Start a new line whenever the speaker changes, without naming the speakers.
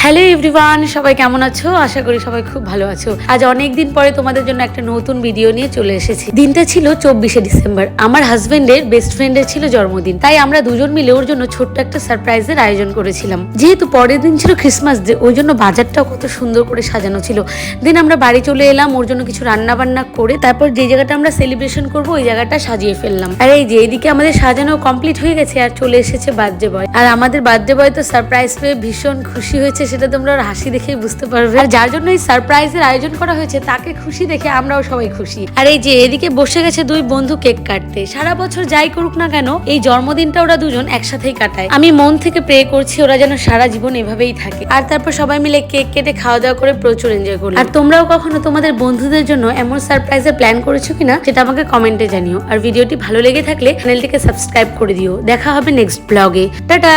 Hello everyone, সবাই কেমন আছো? আশা করি সবাই খুব ভালো আছো। আজ অনেক দিন পরে তোমাদের জন্য একটা নতুন ভিডিও নিয়ে চলে এসেছি। দিনটা ছিল 24শে ডিসেম্বর। আমার হাজবেন্ডের বেস্ট ফ্রেন্ডের ছিল জন্মদিন, তাই আমরা দুজন মিলে ওর জন্য ছোট্ট একটা সারপ্রাইজের আয়োজন করেছিলাম। যেহেতু পরের দিন ছিল ক্রিসমাস ডে, ওই জন্য বাজারটাও কত সুন্দর করে সাজানো ছিল। দিন আমরা বাড়ি চলে এলাম, ওর জন্য কিছু রান্না বান্না করে তারপর যে জায়গাটা আমরা সেলিব্রেশন করবো ওই জায়গাটা সাজিয়ে ফেললাম। আর এই যে এইদিকে আমাদের সাজানো কমপ্লিট হয়ে গেছে, আর চলে এসেছে বার্থডে বয়। আর আমাদের বার্থডে বয় তো সারপ্রাইজ পেয়ে ভীষণ খুশি হয়েছে, সেটা তোমরা হাসি দেখেই বুঝতে পারবে। আর যার জন্য এই সারপ্রাইজের আয়োজন করা হয়েছে তাকে খুশি দেখে আমরাও সবাই খুশি। আর এই যে এদিকে বসে গেছে দুই বন্ধু কেক কাটতে। সারা বছর যাই করুক না কেন, এই জন্মদিনটা ওরা দুজন একসাথেই কাটায়। আমি মন থেকে প্রে করছি ওরা যেন সারা জীবন এভাবেই থাকে। আর তারপর সবাই মিলে কেক কেটে খাওয়া দাওয়া করে প্রচুর এনজয় করলাম। আর তোমরাও কখনো তোমাদের বন্ধুদের জন্য এমন সারপ্রাইজের প্ল্যান করেছো কিনা সেটা আমাকে কমেন্টে জানিও। আর ভিডিওটি ভালো লেগে থাকলে চ্যানেলটিকে সাবস্ক্রাইব করে দিও। দেখা হবে নেক্সট ব্লগে। টাটা।